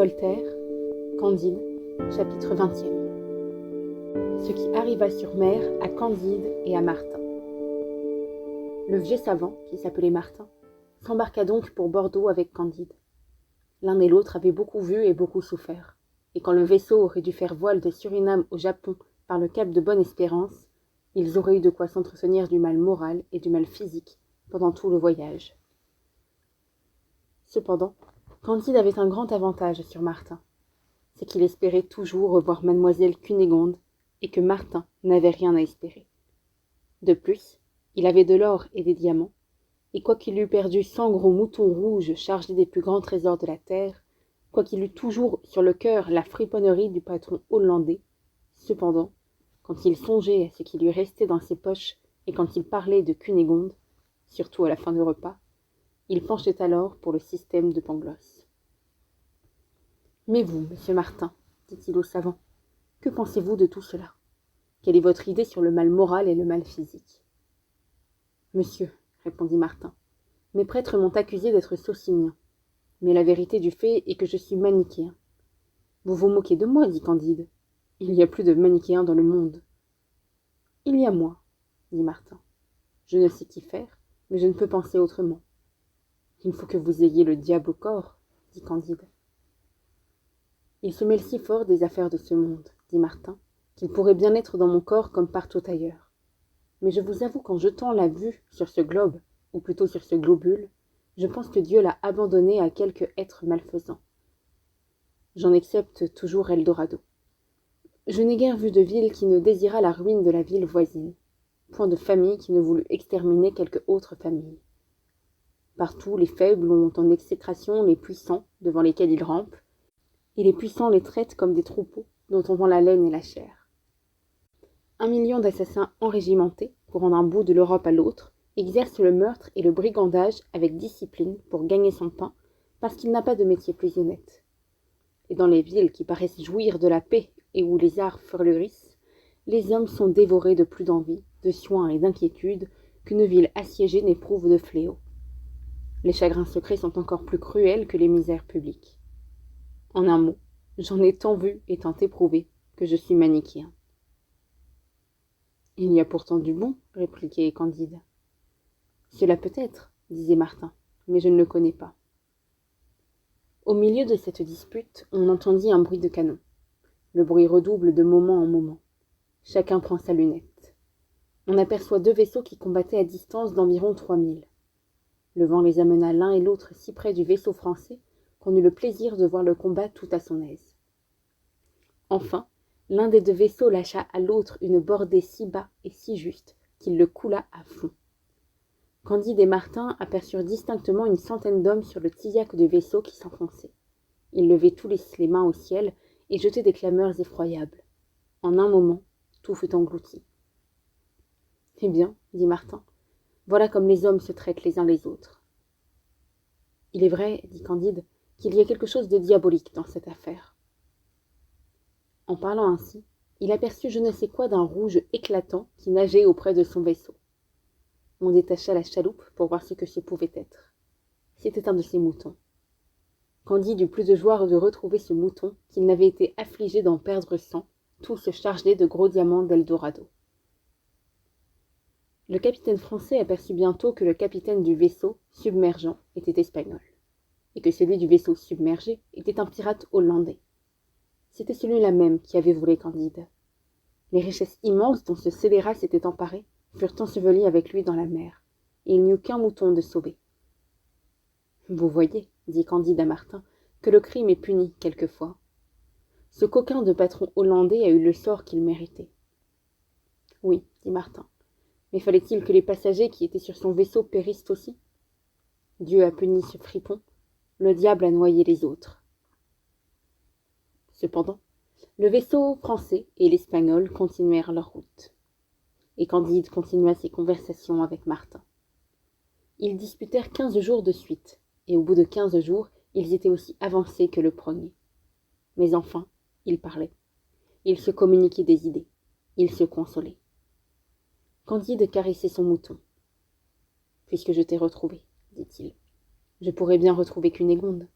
Voltaire, Candide, chapitre 20e. Ce qui arriva sur mer à Candide et à Martin. Le vieux savant, qui s'appelait Martin, s'embarqua donc pour Bordeaux avec Candide. L'un et l'autre avaient beaucoup vu et beaucoup souffert, et quand le vaisseau aurait dû faire voile de Surinam au Japon par le cap de Bonne-Espérance, ils auraient eu de quoi s'entretenir du mal moral et du mal physique pendant tout le voyage. Cependant, Candide avait un grand avantage sur Martin, c'est qu'il espérait toujours revoir mademoiselle Cunégonde, et que Martin n'avait rien à espérer. De plus, il avait de l'or et des diamants, et quoiqu'il eût perdu 100 gros moutons rouges chargés des plus grands trésors de la terre, quoiqu'il eût toujours sur le cœur la friponnerie du patron hollandais, cependant, quand il songeait à ce qui lui restait dans ses poches et quand il parlait de Cunégonde, surtout à la fin du repas, il penchait alors pour le système de Pangloss. « Mais vous, monsieur Martin, dit-il au savant, que pensez-vous de tout cela? Quelle est votre idée sur le mal moral et le mal physique ?» ?»« Monsieur, répondit Martin, mes prêtres m'ont accusé d'être socinien, mais la vérité du fait est que je suis manichéen. »« Vous vous moquez de moi, dit Candide. Il y a plus de manichéens dans le monde. »« Il y a moi, dit Martin. Je ne sais qu'y faire, mais je ne peux penser autrement. »« Il faut que vous ayez le diable au corps, dit Candide. »« Il se mêle si fort des affaires de ce monde, dit Martin, qu'il pourrait bien être dans mon corps comme partout ailleurs. Mais je vous avoue qu'en jetant la vue sur ce globe, ou plutôt sur ce globule, je pense que Dieu l'a abandonné à quelque être malfaisant. J'en excepte toujours Eldorado. Je n'ai guère vu de ville qui ne désirât la ruine de la ville voisine, point de famille qui ne voulût exterminer quelque autre famille. Partout, les faibles ont en exécration les puissants devant lesquels ils rampent, et les puissants les traitent comme des troupeaux dont on vend la laine et la chair. 1 million d'assassins enrégimentés, courant d'un bout de l'Europe à l'autre, exercent le meurtre et le brigandage avec discipline pour gagner son pain, parce qu'il n'a pas de métier plus honnête. Et dans les villes qui paraissent jouir de la paix et où les arts fleurissent, les hommes sont dévorés de plus d'envie, de soins et d'inquiétude qu'une ville assiégée n'éprouve de fléaux. Les chagrins secrets sont encore plus cruels que les misères publiques. En un mot, j'en ai tant vu et tant éprouvé que je suis manichéen. Il y a pourtant du bon, répliquait Candide. Cela peut être, disait Martin, mais je ne le connais pas. Au milieu de cette dispute, on entendit un bruit de canon. Le bruit redouble de moment en moment. Chacun prend sa lunette. On aperçoit 2 vaisseaux qui combattaient à distance d'environ 3000. Le vent les amena l'un et l'autre si près du vaisseau français qu'on eut le plaisir de voir le combat tout à son aise. Enfin, l'un des 2 vaisseaux lâcha à l'autre une bordée si bas et si juste qu'il le coula à fond. Candide et Martin aperçurent distinctement une centaine d'hommes sur le tillac du vaisseau qui s'enfonçait. Ils levaient tous les mains au ciel et jetaient des clameurs effroyables. En un moment, tout fut englouti. « Eh bien, dit Martin, voilà comme les hommes se traitent les uns les autres. »« Il est vrai, dit Candide, qu'il y a quelque chose de diabolique dans cette affaire. » En parlant ainsi, il aperçut je ne sais quoi d'un rouge éclatant qui nageait auprès de son vaisseau. On détacha la chaloupe pour voir ce que ce pouvait être. C'était un de ses moutons. Candide eut plus de joie de retrouver ce mouton qu'il n'avait été affligé d'en perdre 100, tous chargés de gros diamants d'Eldorado. Le capitaine français aperçut bientôt que le capitaine du vaisseau submergeant était espagnol, et que celui du vaisseau submergé était un pirate hollandais. C'était celui-là même qui avait volé Candide. Les richesses immenses dont ce scélérat s'était emparé furent ensevelies avec lui dans la mer, et il n'y eut qu'un mouton de sauvé. « Vous voyez, dit Candide à Martin, que le crime est puni quelquefois. Ce coquin de patron hollandais a eu le sort qu'il méritait. »« Oui, dit Martin, mais fallait-il que les passagers qui étaient sur son vaisseau périssent aussi? Dieu a puni ce fripon, le diable a noyé les autres. » Cependant, le vaisseau français et l'espagnol continuèrent leur route. Et Candide continua ses conversations avec Martin. Ils disputèrent 15 jours de suite, et au bout de 15 jours, ils étaient aussi avancés que le premier. Mais enfin, ils parlaient. Ils se communiquaient des idées. Ils se consolaient. Candide caressait son mouton. « Puisque je t'ai retrouvé, dit-il, je pourrais bien retrouver Cunégonde.